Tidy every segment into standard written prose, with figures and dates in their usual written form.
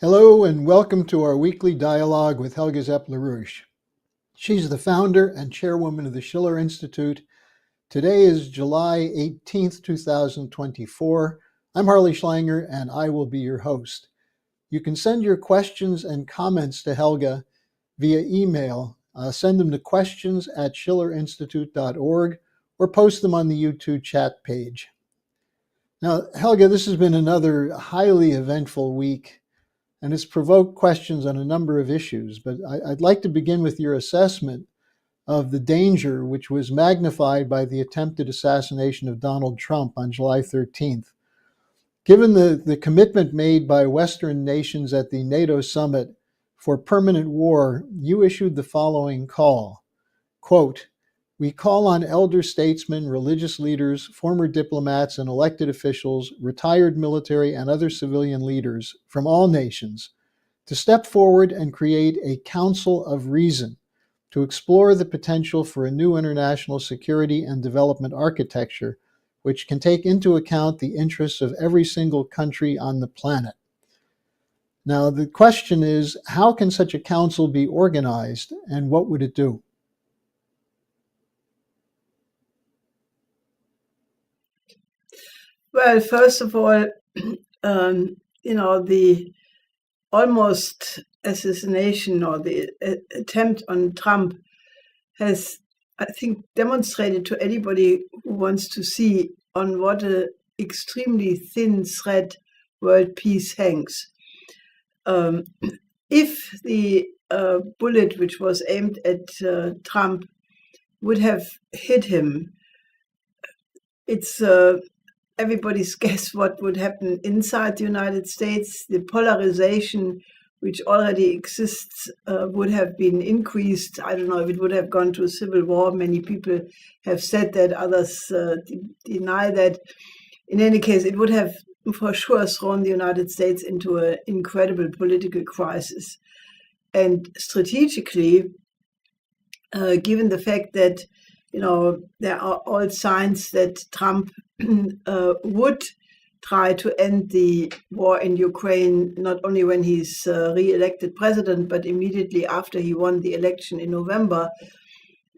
Hello and welcome to our weekly dialogue with Helga Zepp-LaRouche. She's the founder and chairwoman of the Schiller Institute. Today is July 18th, 2024. I'm Harley Schlanger and I will be your host. You can send your questions and comments to Helga via email. Send them to questions@schillerinstitute.org or post them on the YouTube chat page. Now, Helga, this has been another highly eventful week and it's provoked questions on a number of issues. But I'd like to begin with your assessment of the danger which was magnified by the attempted assassination of Donald Trump on July 13th. Given the commitment made by Western nations at the Nato summit for permanent war, you issued the following call, quote, "We call on elder statesmen, religious leaders, former diplomats and elected officials, retired military and other civilian leaders from all nations to step forward and create a council of reason to explore the potential for a new international security and development architecture which can take into account the interests of every single country on the planet." Now, the question is, how can such a council be organized and what would it do? Well, first of all, the almost assassination or the attempt on Trump has, I think, demonstrated to anybody who wants to see on what an extremely thin thread world peace hangs. If the bullet which was aimed at Trump would have hit him, it's everybody's guess what would happen inside the United States. The polarization which already exists would have been increased. I don't know if it would have gone to a civil war. Many people have said that, others deny that. In any case, it would have for sure thrown the United States into an incredible political crisis. And strategically, given the fact that there are all signs that Trump would try to end the war in Ukraine, not only when he's re-elected president, but immediately after he won the election in November,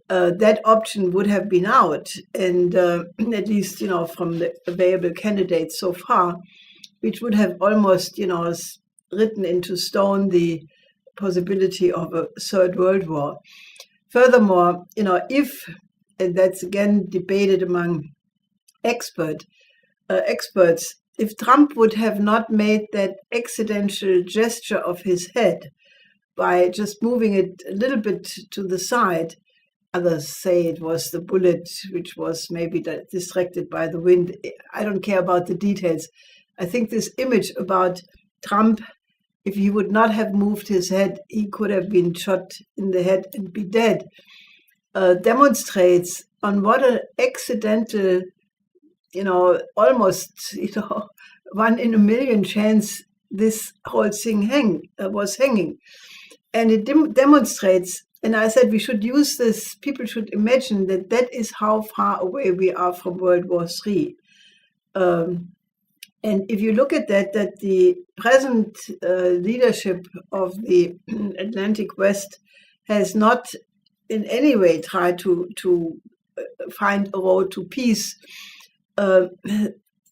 that option would have been out. And at least, from the available candidates so far, which would have almost, written into stone the possibility of a third world war. Furthermore, if, and that's again debated among experts, if Trump would have not made that accidental gesture of his head by just moving it a little bit to the side, others say it was the bullet which was maybe distracted by the wind. I don't care about the details. I think this image about Trump, if he would not have moved his head, he could have been shot in the head and be dead, demonstrates on what an accidental, almost, 1 in a million chance this whole thing was hanging. And it demonstrates, and I said we should use this, people should imagine that is how far away we are from World War III. And if you look at that the present leadership of the Atlantic West has not in any way tried to find a road to peace.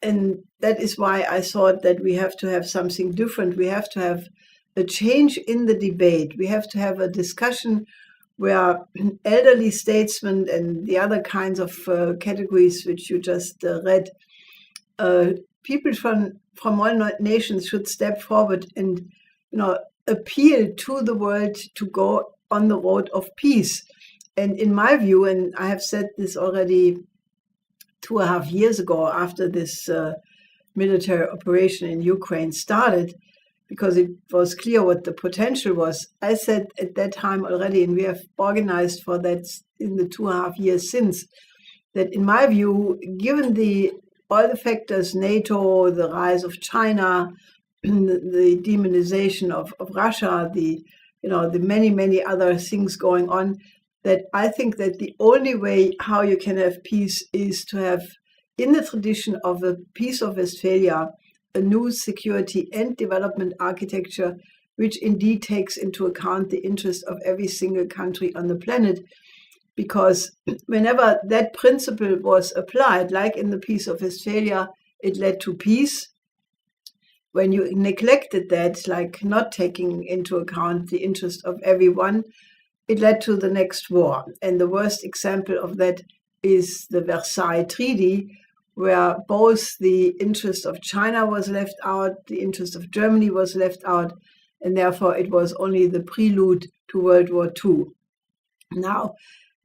And that is why I thought that we have to have something different. We have to have a change in the debate. We have to have a discussion where elderly statesmen and the other kinds of categories which you just read, people from all nations should step forward and appeal to the world to go on the road of peace. And in my view, and I have said this already 2.5 years ago after this military operation in Ukraine started, because it was clear what the potential was. I said at that time already, and we have organized for that in the 2.5 years since, that in my view, given all the factors, NATO, the rise of China, the demonization of Russia, the many, many other things going on, that I think that the only way how you can have peace is to have, in the tradition of the Peace of Westphalia, a new security and development architecture which indeed takes into account the interest of every single country on the planet. Because whenever that principle was applied, like in the Peace of Westphalia, it led to peace. When you neglected that, like not taking into account the interest of everyone, it led to the next war. And the worst example of that is the Versailles Treaty, where both the interest of China was left out, the interest of Germany was left out, and therefore it was only the prelude to World War II. Now,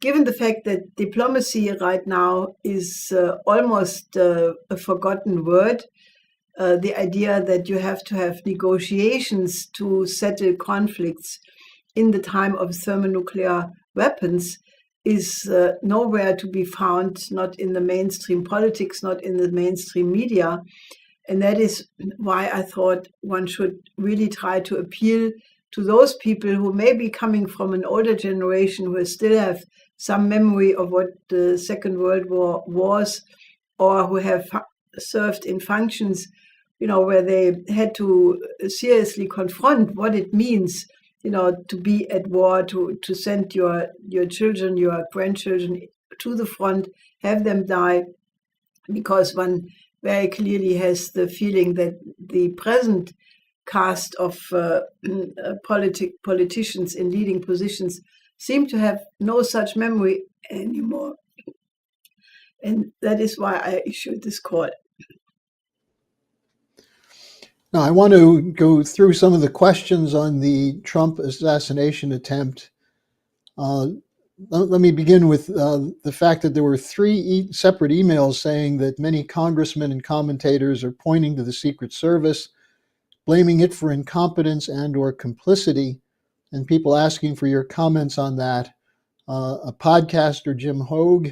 given the fact that diplomacy right now is almost a forgotten word, the idea that you have to have negotiations to settle conflicts in the time of thermonuclear weapons is nowhere to be found, not in the mainstream politics, not in the mainstream media. And that is why I thought one should really try to appeal to those people who may be coming from an older generation who still have some memory of what the Second World War was, or who have served in functions, where they had to seriously confront what it means, to be at war, to send your children, your grandchildren to the front, have them die, because one very clearly has the feeling that the present cast of politicians in leading positions seem to have no such memory anymore. And that is why I issued this call. Now, I want to go through some of the questions on the Trump assassination attempt. Let me begin with the fact that there were three separate emails saying that many congressmen and commentators are pointing to the Secret Service, blaming it for incompetence and or complicity, and people asking for your comments on that. A podcaster, Jim Hogue,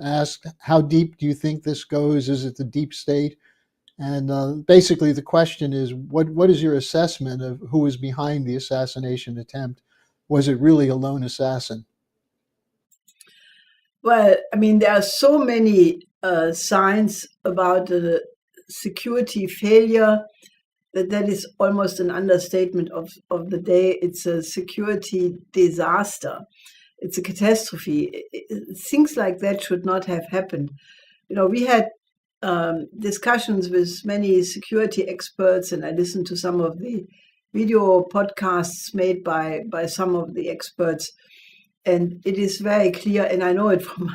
asked, how deep do you think this goes? Is it the deep state? And basically the question is, what is your assessment of who is behind the assassination attempt? Was it really a lone assassin? Well, there are so many signs about the security failure that is almost an understatement of the day. It's a security disaster. It's a catastrophe. Things like that should not have happened. We had discussions with many security experts, and I listened to some of the video podcasts made by some of the experts. And it is very clear, and I know it from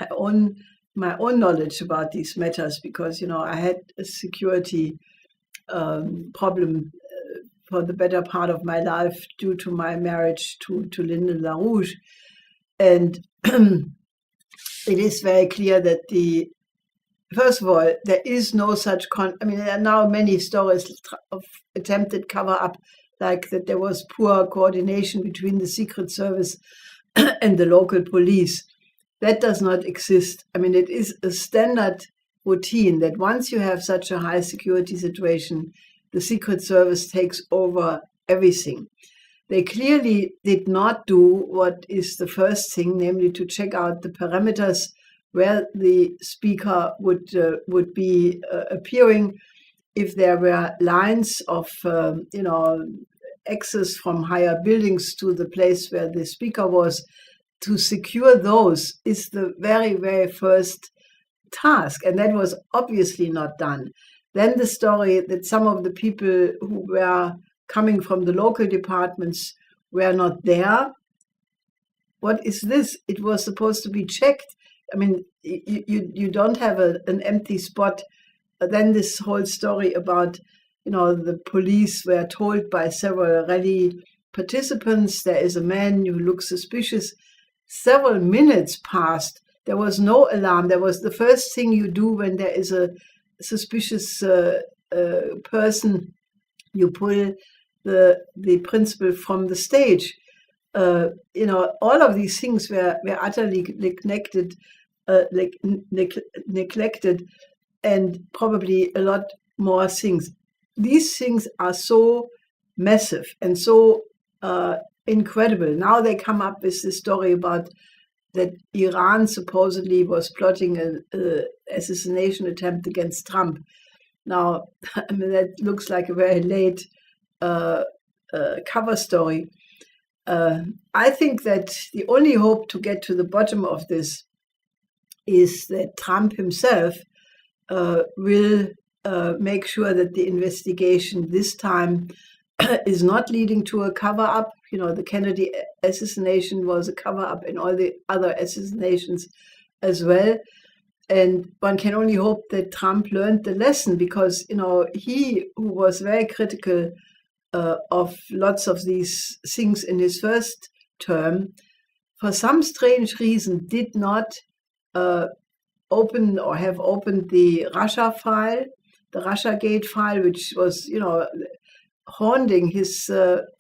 my own knowledge about these matters, because I had a security problem for the better part of my life due to my marriage to Lyndon LaRouche. And it is very clear that first of all, there is no such there are now many stories of attempted cover-up, like that there was poor coordination between the Secret Service and the local police. That does not exist. It is a standard routine that once you have such a high security situation, the Secret Service takes over everything. They clearly did not do what is the first thing, namely to check out the parameters where the speaker would be appearing, if there were lines of access from higher buildings to the place where the speaker was. To secure those is the very, very first task, and that was obviously not done. Then the story that some of the people who were coming from the local departments were not there. What is this? It was supposed to be checked. You don't have an empty spot. Then this whole story about the police were told by several rally participants, there is a man who looks suspicious. Several minutes passed. There was no alarm. That was the first thing you do when there is a suspicious person. You pull the principal from the stage. All of these things were utterly neglected, and probably a lot more things. These things are so massive and so incredible. Now they come up with this story about that Iran supposedly was plotting an assassination attempt against Trump. Now, I mean, that looks like a very late cover story. I think that the only hope to get to the bottom of this is that Trump himself will make sure that the investigation this time is not leading to a cover-up. You know, the Kennedy assassination was a cover-up in all the other assassinations as well. And one can only hope that Trump learned the lesson, because, you know, he, who was very critical of lots of these things in his first term, for some strange reason did not open or have opened the Russia file, the Russiagate file, which was, you know, haunting his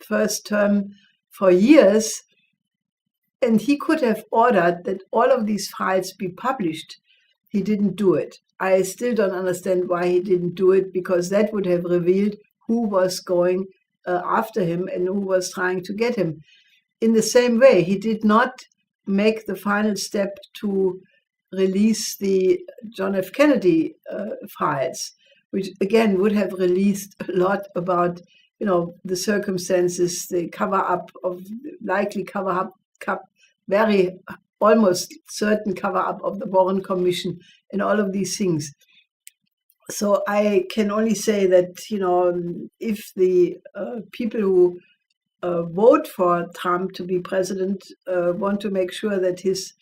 first term for years. And he could have ordered that all of these files be published. He didn't do it. I still don't understand why he didn't do it, because that would have revealed who was going after him and who was trying to get him. In the same way, he did not make the final step to release the John F. Kennedy files, which again would have released a lot about, you know, the circumstances, the cover-up of likely cover-up, very almost certain cover-up of the Warren Commission and all of these things. So I can only say that, you know, if the people who vote for Trump to be president want to make sure that his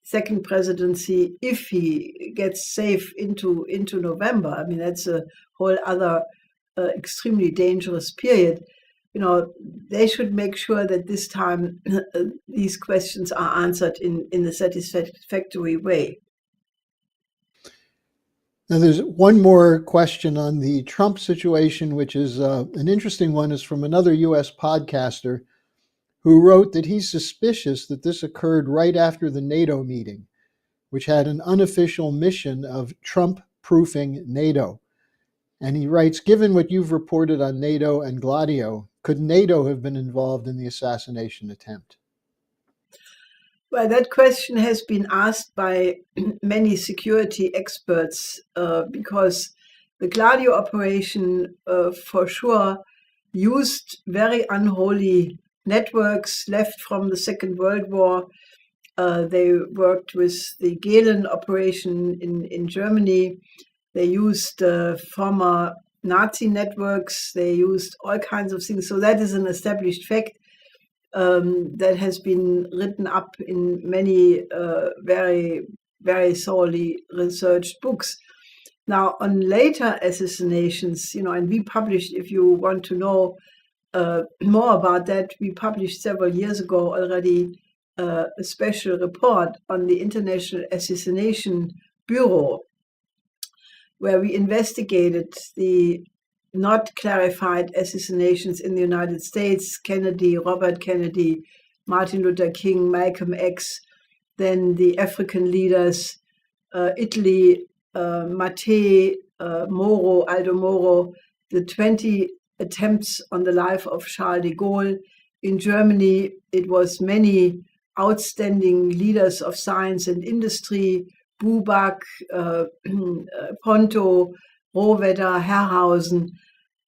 second presidency, if he gets safe into November, I mean, that's a whole other extremely dangerous period. You know, they should make sure that this time these questions are answered in a satisfactory way. Now, there's one more question on the Trump situation, which is an interesting one. Is from another U.S. podcaster who wrote that he's suspicious that this occurred right after the NATO meeting, which had an unofficial mission of Trump-proofing NATO. And he writes, given what you've reported on NATO and Gladio, could NATO have been involved in the assassination attempt? Well, that question has been asked by many security experts because the Gladio operation for sure used very unholy networks left from the Second World War. They worked with the Gehlen operation in Germany. They used former Nazi networks. They used all kinds of things. So that is an established fact that has been written up in many very, very thoroughly researched books. Now, on later assassinations, you know, and we published, if you want to know more about that, we published several years ago already a special report on the International Assassination Bureau, where we investigated the not clarified assassinations in the United States: Kennedy, Robert Kennedy, Martin Luther King, Malcolm X, then the African leaders, Italy, Mattei, Moro, Aldo Moro, the 20 attempts on the life of Charles de Gaulle. In Germany, it was many outstanding leaders of science and industry: Buback, Ponto, Rohwedder, Herrhausen.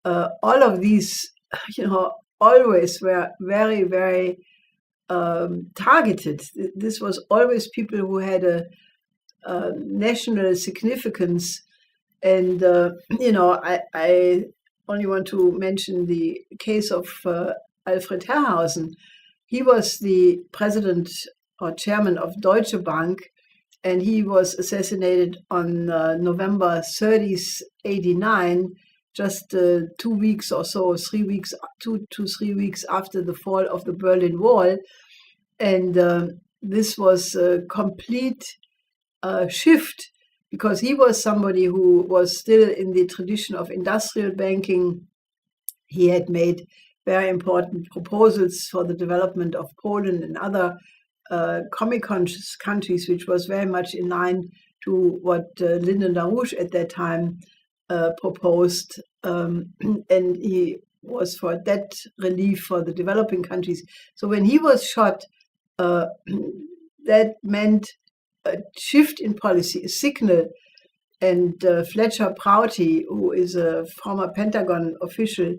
All of these, you know, always were very, very targeted. This was always people who had a national significance. And, you know, I only want to mention the case of Alfred Herrhausen. He was the president or chairman of Deutsche Bank, and he was assassinated on November 30th, 1989, just 2 weeks or so, 3 weeks, 2 to 3 weeks after the fall of the Berlin Wall. And this was a complete shift, because he was somebody who was still in the tradition of industrial banking. He had made very important proposals for the development of Poland and other comic-conscious countries, which was very much in line to what Lyndon LaRouche at that time proposed. And he was for debt relief for the developing countries. So when he was shot, that meant a shift in policy, a signal. And Fletcher Prouty, who is a former Pentagon official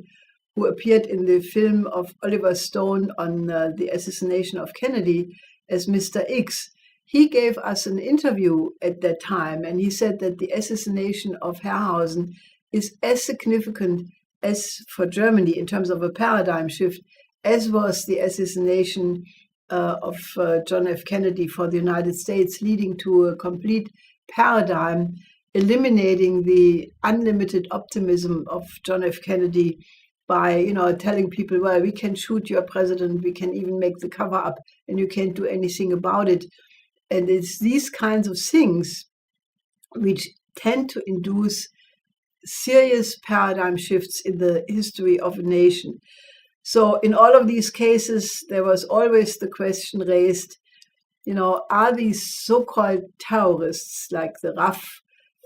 who appeared in the film of Oliver Stone on the assassination of Kennedy as Mr. X, he gave us an interview at that time, and he said that the assassination of Herrhausen is as significant as for Germany in terms of a paradigm shift, as was the assassination of John F. Kennedy for the United States, leading to a complete paradigm, eliminating the unlimited optimism of John F. Kennedy by, telling people, well, we can shoot your president, we can even make the cover up, and you can't do anything about it. And it's these kinds of things which tend to induce serious paradigm shifts in the history of a nation. So in all of these cases, there was always the question raised, are these so-called terrorists like the RAF,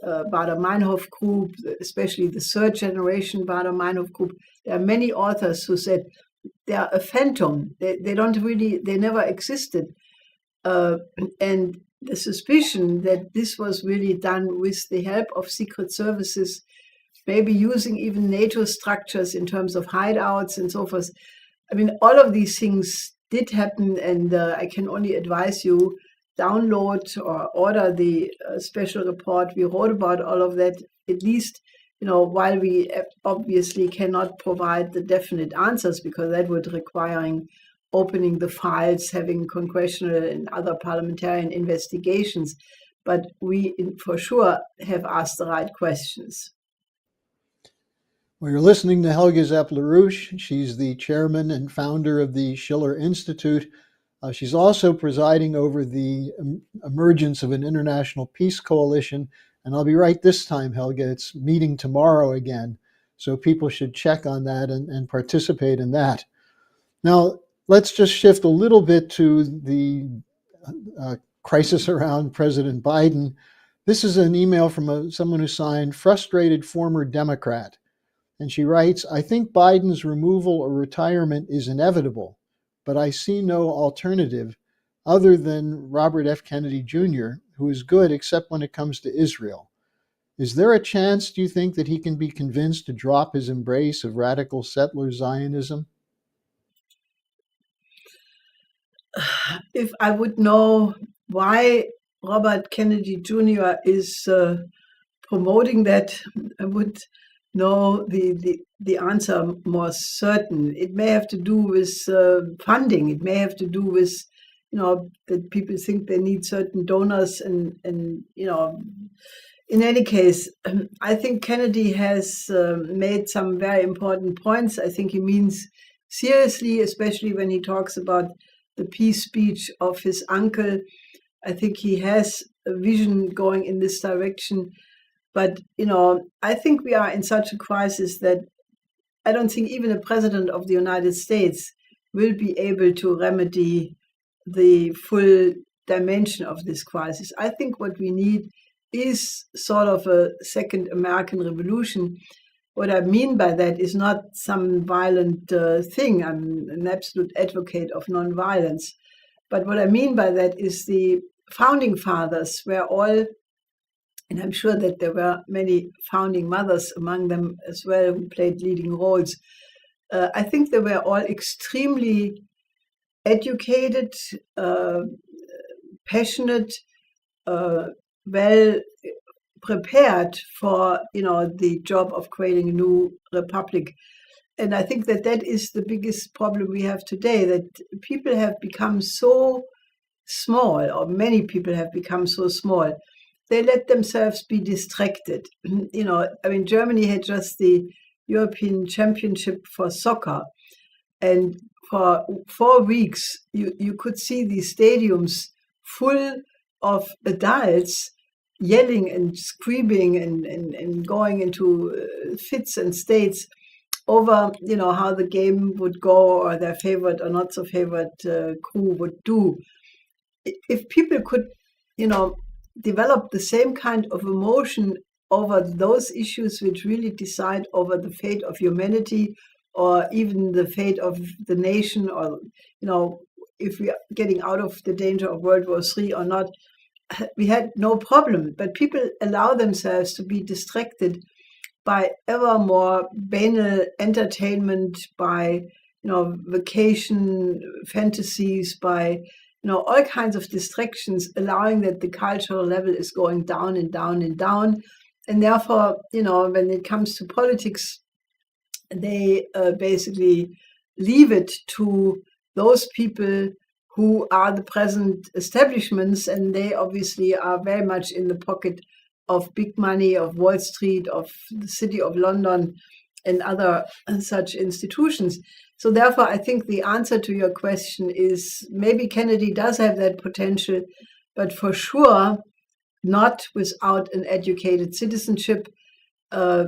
Baader-Meinhof group, especially the third generation Baader-Meinhof group, there are many authors who said they are a phantom. They never existed. And the suspicion that this was really done with the help of secret services, maybe using even NATO structures in terms of hideouts and so forth. I mean, all of these things did happen, and I can only advise you, download or order the special report. We wrote about all of that, at least, while we obviously cannot provide the definite answers, because that would requiring opening the files, having congressional and other parliamentarian investigations. But we, for sure, have asked the right questions. Well, you're listening to Helga Zepp-LaRouche. She's the chairman and founder of the Schiller Institute. She's also presiding over the emergence of an international peace coalition. And I'll be right this time, Helga. It's meeting tomorrow again. So people should check on that and participate in that. Now, let's just shift a little bit to the crisis around President Biden. This is an email from someone who signed "Frustrated Former Democrat." And she writes, "I think Biden's removal or retirement is inevitable, but I see no alternative other than Robert F. Kennedy Jr., who is good except when it comes to Israel. Is there a chance, do you think, that he can be convinced to drop his embrace of radical settler Zionism?" If I would know why Robert Kennedy Jr. is promoting that, I would know the answer more certain. It may have to do with funding. It may have to do with, that people think they need certain donors, and in any case, I think Kennedy has made some very important points. I think he means seriously, especially when he talks about the peace speech of his uncle. I think he has a vision going in this direction. But, I think we are in such a crisis that I don't think even a president of the United States will be able to remedy the full dimension of this crisis. I think what we need is sort of a second American Revolution. What I mean by that is not some violent thing. I'm an absolute advocate of nonviolence. But what I mean by that is the founding fathers were all, and I'm sure that there were many founding mothers among them as well who played leading roles. I think they were all extremely educated, passionate, well prepared for the job of creating a new republic. And I think that is the biggest problem we have today, that people have become so small, or many people have become so small. They let themselves be distracted. Germany had just the European Championship for soccer, and for 4 weeks you could see these stadiums full of adults yelling and screaming and going into fits and states over how the game would go, or their favorite or not so favorite crew would do. If people could develop the same kind of emotion over those issues which really decide over the fate of humanity, or even the fate of the nation, or if we are getting out of the danger of World War III or not, we had no problem. But people allow themselves to be distracted by ever more banal entertainment, by vacation fantasies, by all kinds of distractions, allowing that the cultural level is going down and down and down. And therefore, when it comes to politics, they basically leave it to those people who are the present establishments, and they obviously are very much in the pocket of big money, of Wall Street, of the City of London, and other such institutions. So therefore, I think the answer to your question is maybe Kennedy does have that potential, but for sure not without an educated citizenship,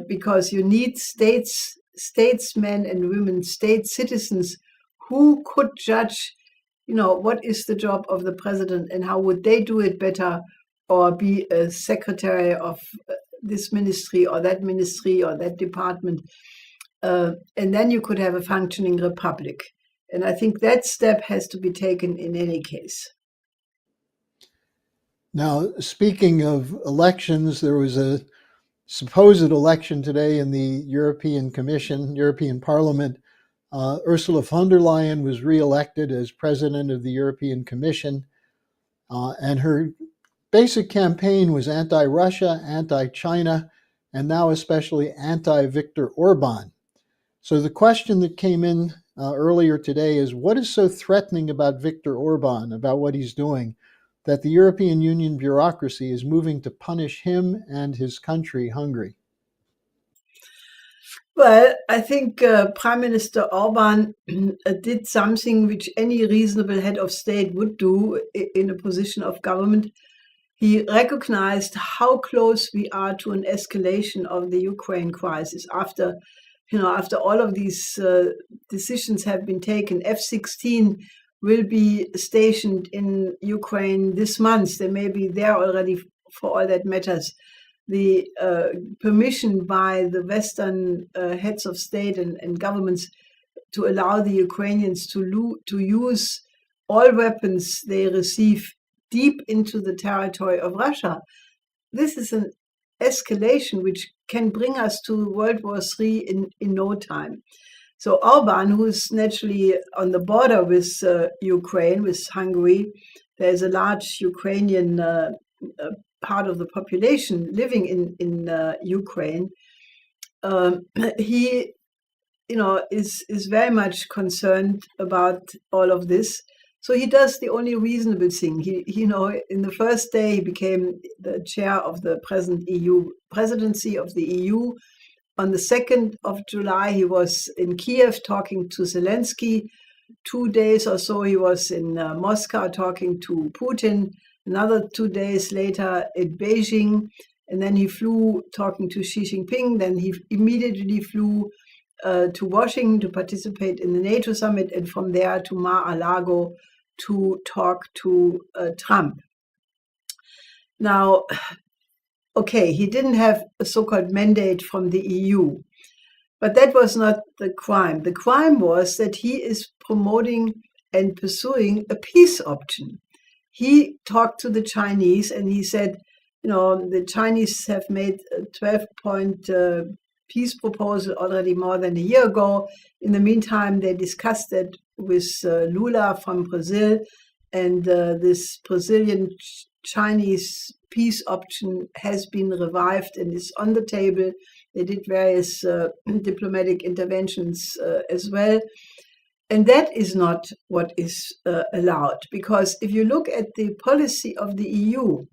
because you need statesmen and women, state citizens who could judge, what is the job of the president and how would they do it better, or be a secretary of this ministry or that department. And then you could have a functioning republic. And I think that step has to be taken in any case. Now, speaking of elections, there was a supposed election today in the European Commission, European Parliament. Ursula von der Leyen was reelected as president of the European Commission, and her basic campaign was anti-Russia, anti-China, and now especially anti-Viktor Orban. So the question that came in earlier today is, what is so threatening about Viktor Orban, about what he's doing, that the European Union bureaucracy is moving to punish him and his country, Hungary? Well, I think Prime Minister Orban did something which any reasonable head of state would do in a position of government. He recognized how close we are to an escalation of the Ukraine crisis after all of these decisions have been taken. F-16 will be stationed in Ukraine this month. They may be there already, for all that matters. The permission by the Western heads of state and governments to allow the Ukrainians to use all weapons they receive deep into the territory of Russia. This is an escalation which can bring us to World War III in no time. So Orban, who is naturally on the border with Ukraine, with Hungary, there's a large Ukrainian part of the population living in Ukraine. He, is very much concerned about all of this. So he does the only reasonable thing. He, in the first day, he became the chair of the present EU presidency of the EU. On the 2nd of July, he was in Kiev talking to Zelensky. 2 days or so, he was in Moscow talking to Putin. Another 2 days later in Beijing. And then he flew talking to Xi Jinping. Then he immediately flew to Washington to participate in the Nato summit, and from there to Mar-a-Lago to talk to Trump. Now, okay, he didn't have a so-called mandate from the EU, but that was not the crime. The crime was that he is promoting and pursuing a peace option. He talked to the Chinese and he said, the Chinese have made a 12-point peace proposal already more than a year ago. In the meantime, they discussed it with Lula from Brazil, and this Brazilian-Chinese peace option has been revived and is on the table. They did various diplomatic interventions as well. And that is not what is allowed, because if you look at the policy of the EU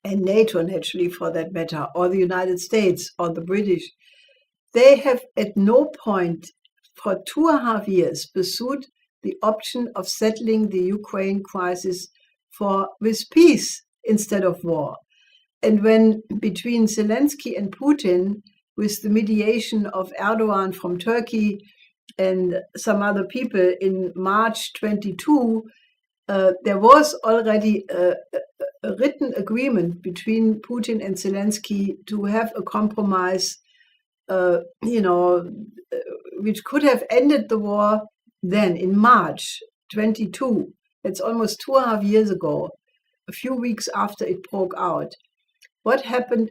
and NATO, naturally, for that matter, or the United States or the British, they have at no point for 2.5 years pursued the option of settling the Ukraine crisis with peace instead of war. And when between Zelensky and Putin, with the mediation of Erdogan from Turkey and some other people in March 22, there was already a written agreement between Putin and Zelensky to have a compromise, which could have ended the war then in March 22. It's almost 2.5 years ago. a few weeks after it broke out. What happened?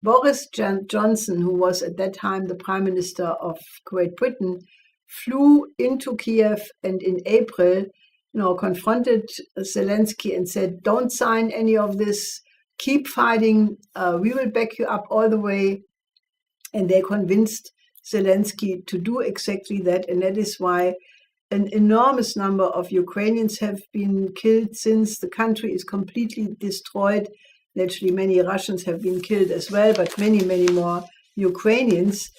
Boris Johnson, who was at that time the Prime Minister of Great Britain, flew into Kiev and in April, confronted Zelensky and said, "Don't sign any of this. Keep fighting. We will back you up all the way." And they convinced Zelensky to do exactly that. And that is why an enormous number of Ukrainians have been killed since the country is completely destroyed. Naturally, many Russians have been killed as well, but many, many more Ukrainians.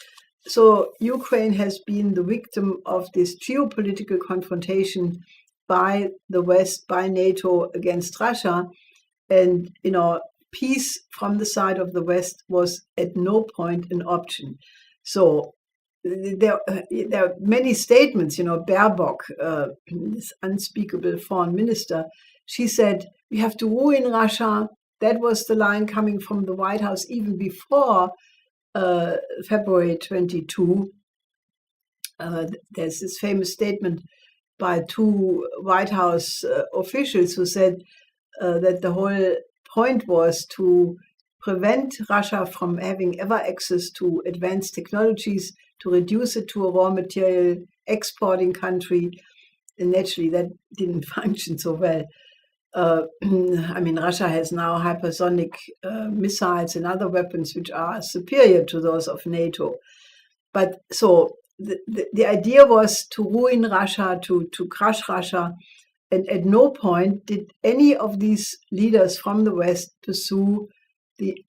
So Ukraine has been the victim of this geopolitical confrontation by the West, by NATO against Russia. And, peace from the side of the West was at no point an option. So there are many statements, Baerbock, this unspeakable foreign minister, she said, "We have to ruin Russia." That was the line coming from the White House even before February 22. There's this famous statement by two White House officials who said that the whole point was to prevent Russia from having ever access to advanced technologies, to reduce it to a raw material exporting country. And naturally, that didn't function so well. Russia has now hypersonic missiles and other weapons which are superior to those of NATO. But so the idea was to ruin Russia, to crush Russia. And at no point did any of these leaders from the West pursue the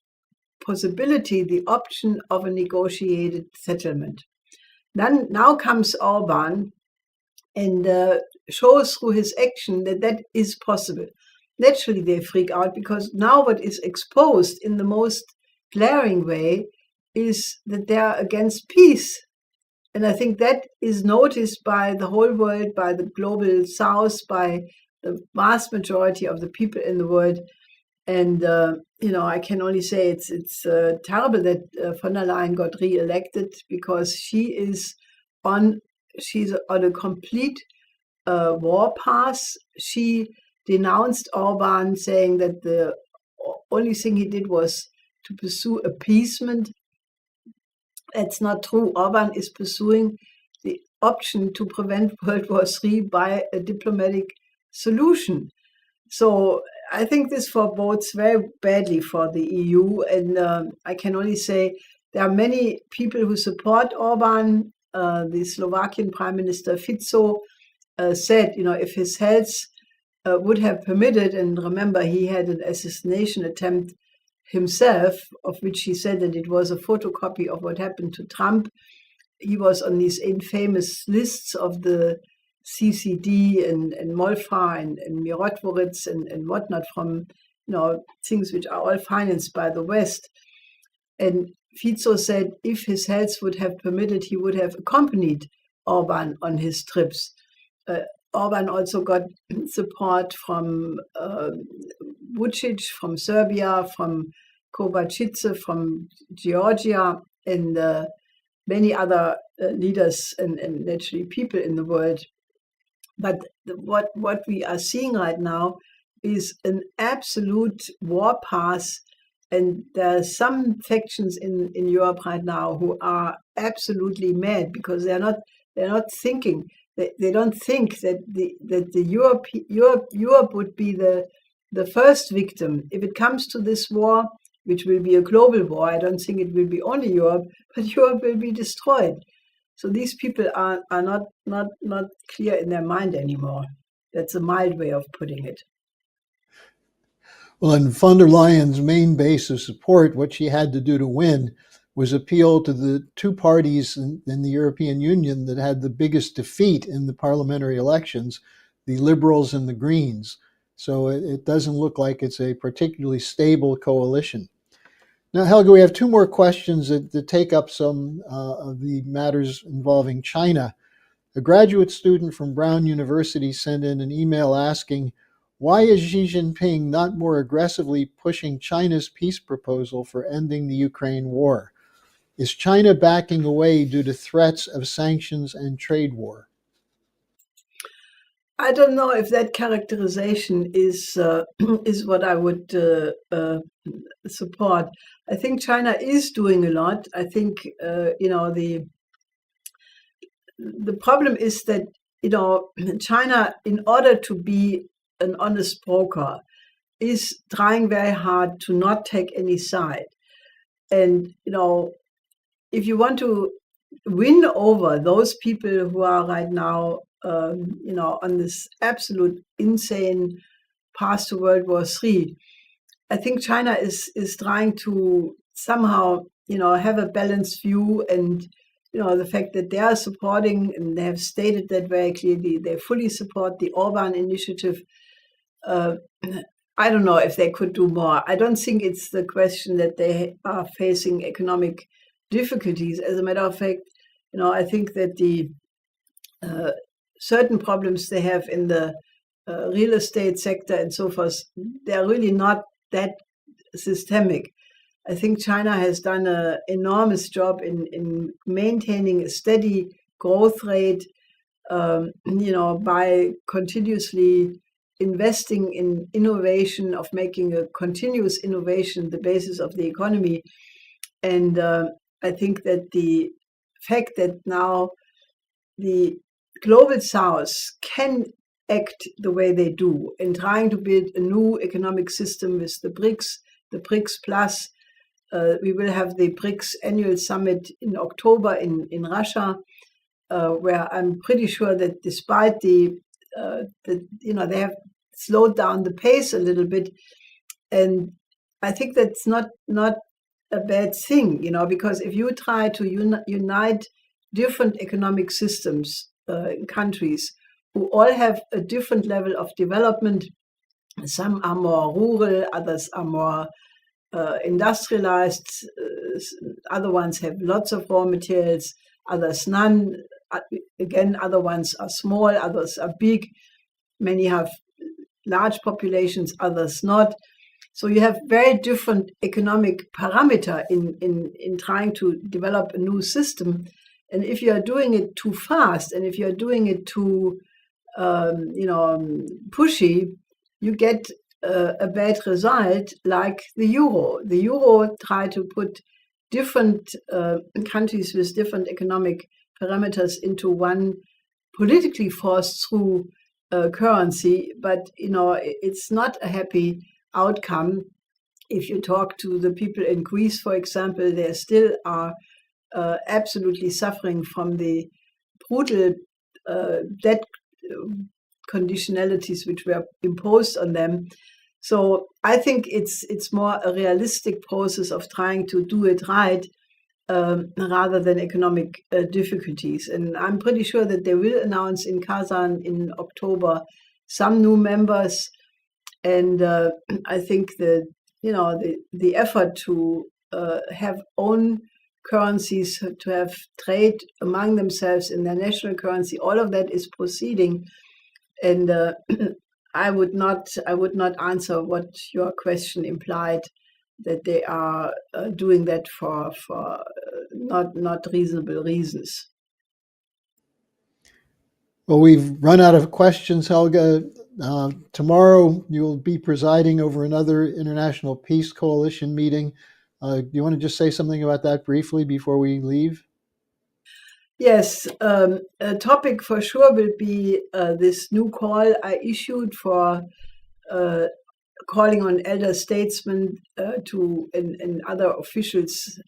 possibility, the option of a negotiated settlement. Then now comes Orban and shows through his action that that is possible. Naturally, they freak out because now what is exposed in the most glaring way is that they are against peace. And I think that is noticed by the whole world, by the global South, by the vast majority of the people in the world. And, I can only say it's terrible that von der Leyen got re-elected because she's on a complete war path. She denounced Orban, saying that the only thing he did was to pursue appeasement. That's not true. Orban is pursuing the option to prevent World War III by a diplomatic solution. So I think this forebodes very badly for the EU. And I can only say there are many people who support Orban. The Slovakian Prime Minister Fico said, if his health would have permitted, and remember, he had an assassination attempt himself, of which he said that it was a photocopy of what happened to Trump. He was on these infamous lists of the CCD and Molfa and Mirotvoritz and whatnot from things which are all financed by the West. And Fico said if his health would have permitted, he would have accompanied Orban on his trips. Orban also got support from Vučić, from Serbia, from Kovačić, from Georgia, and many other leaders and naturally people in the world. But what we are seeing right now is an absolute war path, and there are some factions in Europe right now who are absolutely mad because they're not thinking. They don't think that the Europe would be the first victim if it comes to this war, which will be a global war. I don't think it will be only Europe, but Europe will be destroyed. So these people are not clear in their mind anymore. That's a mild way of putting it. Well, and von der Leyen's main base of support, what she had to do to win, was appeal to the two parties in the European Union that had the biggest defeat in the parliamentary elections, the Liberals and the Greens. So it doesn't look like it's a particularly stable coalition. Now, Helga, we have two more questions that take up some of the matters involving China. A graduate student from Brown University sent in an email asking, why is Xi Jinping not more aggressively pushing China's peace proposal for ending the Ukraine war? Is China backing away due to threats of sanctions and trade war? I don't know if that characterization is is what I would support. I think China is doing a lot. I think the problem is that China, in order to be an honest broker, is trying very hard to not take any side. And if you want to win over those people who are right now, on this absolute insane path to World War III, I think China is trying to somehow, have a balanced view, and the fact that they are supporting, and they have stated that very clearly, they fully support the Orban initiative. I don't know if they could do more. I don't think it's the question that they are facing economic difficulties. As a matter of fact, I think that the certain problems they have in the real estate sector and so forth, they're really not that systemic. I think China has done an enormous job in maintaining a steady growth rate, by continuously investing in innovation, of making a continuous innovation the basis of the economy. And I think that the fact that now the global South can act the way they do in trying to build a new economic system with the BRICS Plus. We will have the BRICS annual summit in October in Russia, where I'm pretty sure that despite they have slowed down the pace a little bit, and I think that's not a bad thing, because if you try to unite different economic systems in countries who all have a different level of development, some are more rural, others are more industrialized, other ones have lots of raw materials, others none. Again, other ones are small, others are big. Many have large populations, others not. So you have very different economic parameter in trying to develop a new system. And if you are doing it too fast, and if you are doing it too pushy, you get a bad result, like the euro. The euro tried to put different countries with different economic parameters into one politically forced through currency, but it's not a happy outcome. If you talk to the people in Greece, for example, they still are absolutely suffering from the brutal debt conditionalities which were imposed on them. So I think it's more a realistic process of trying to do it right, rather than economic difficulties. And I'm pretty sure that they will announce in Kazan in October some new members. And I think that the effort to have own currencies, to have trade among themselves in their national currency, all of that is proceeding. And I would not answer what your question implied, that they are doing that for not reasonable reasons. Well, we've run out of questions, Helga. Tomorrow you'll be presiding over another International Peace Coalition meeting. Do you want to just say something about that briefly before we leave? Yes, a topic for sure will be this new call I issued for calling on elder statesmen and other officials,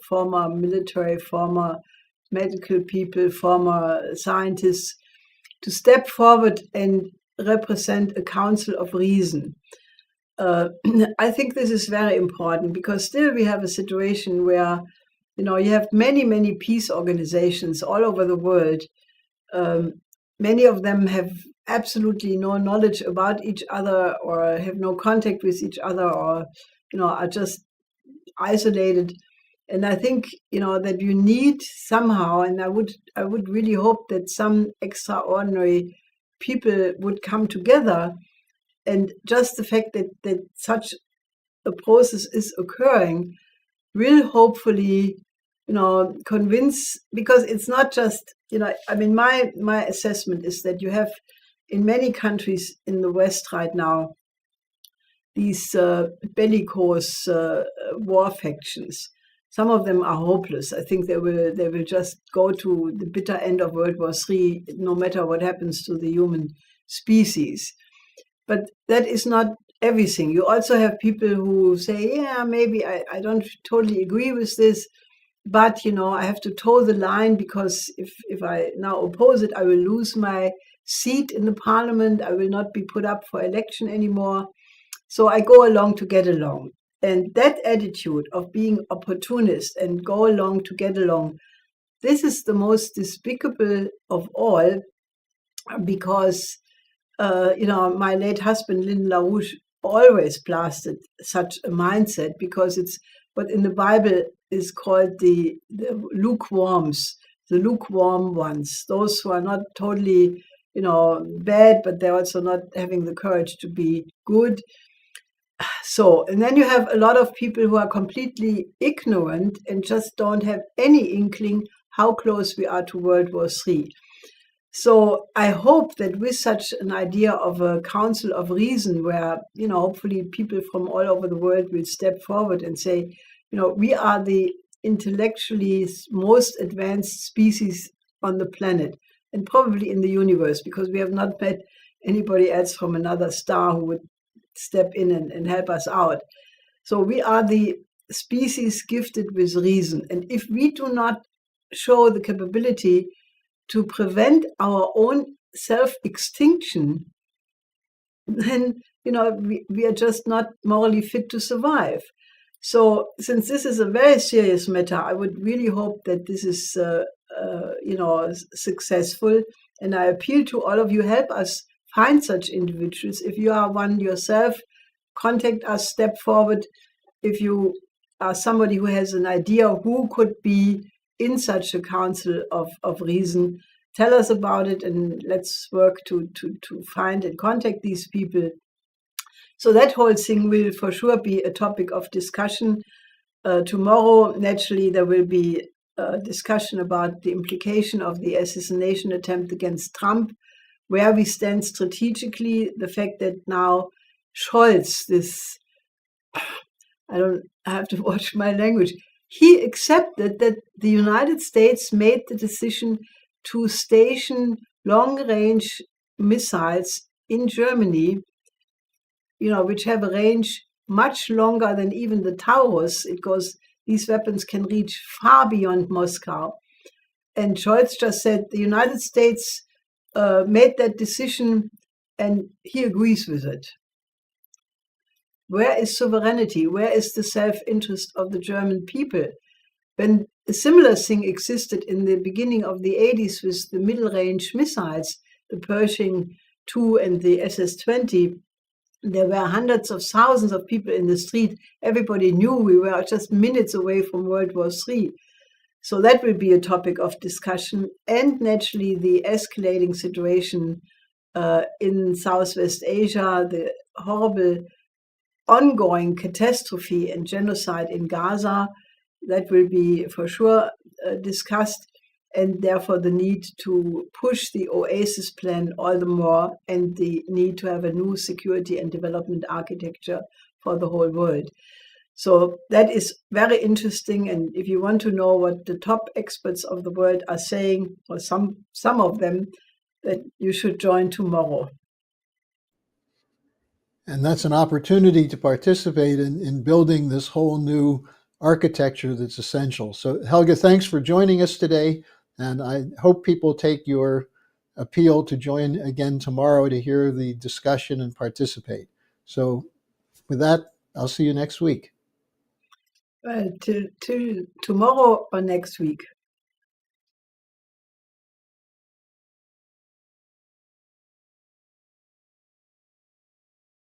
former military, former medical people, former scientists, to step forward and represent a council of reason. I think this is very important, because still we have a situation where you have many peace organizations all over the world. Many of them have absolutely no knowledge about each other, or have no contact with each other, or are just isolated. And I think that you need somehow, and I would really hope that some extraordinary people would come together, and just the fact that such a process is occurring will hopefully convince, because it's not just my assessment is that you have in many countries in the West right now, these bellicose war factions. Some of them are hopeless. I think they will just go to the bitter end of World War III, no matter what happens to the human species. But that is not everything. You also have people who say, yeah, maybe I don't totally agree with this, but I have to toe the line, because if I now oppose it, I will lose my seat in the parliament. I will not be put up for election anymore. So I go along to get along. And that attitude of being opportunist and go along to get along, this is the most despicable of all, because my late husband, LaRouche, always blasted such a mindset, because it's what in the Bible is called the lukewarms, the lukewarm ones, those who are not totally, bad, but they're also not having the courage to be good. So, and then you have a lot of people who are completely ignorant and just don't have any inkling how close we are to World War III. So I hope that with such an idea of a council of reason, where, hopefully people from all over the world will step forward and say, we are the intellectually most advanced species on the planet, and probably in the universe, because we have not met anybody else from another star who would step in and help us out. So we are the species gifted with reason. And if we do not show the capability to prevent our own self-extinction, then, we are just not morally fit to survive. So since this is a very serious matter, I would really hope that this is, successful. And I appeal to all of you, help us find such individuals. If you are one yourself, contact us, step forward. If you are somebody who has an idea who could be in such a council of reason, tell us about it, and let's work to find and contact these people. So that whole thing will for sure be a topic of discussion. Tomorrow, naturally, there will be a discussion about the implication of the assassination attempt against Trump, where we stand strategically, the fact that now Scholz, I have to watch my language, he accepted that the United States made the decision to station long-range missiles in Germany, which have a range much longer than even the Taurus. These weapons can reach far beyond Moscow. And Scholz just said the United States made that decision, and he agrees with it. Where is sovereignty? Where is the self-interest of the German people? When a similar thing existed in the beginning of the 80s with the middle-range missiles, the Pershing II and the SS-20, there were hundreds of thousands of people in the street. Everybody knew we were just minutes away from World War III. So that will be a topic of discussion. And naturally, the escalating situation in Southwest Asia, the horrible ongoing catastrophe and genocide in Gaza, that will be for sure discussed, and therefore the need to push the OASIS plan all the more, and the need to have a new security and development architecture for the whole world. So that is very interesting, and if you want to know what the top experts of the world are saying, or some of them, that you should join tomorrow. And that's an opportunity to participate in building this whole new architecture that's essential. So Helga, thanks for joining us today. And I hope people take your appeal to join again tomorrow to hear the discussion and participate. So with that, I'll see you next week. Well, till tomorrow or next week.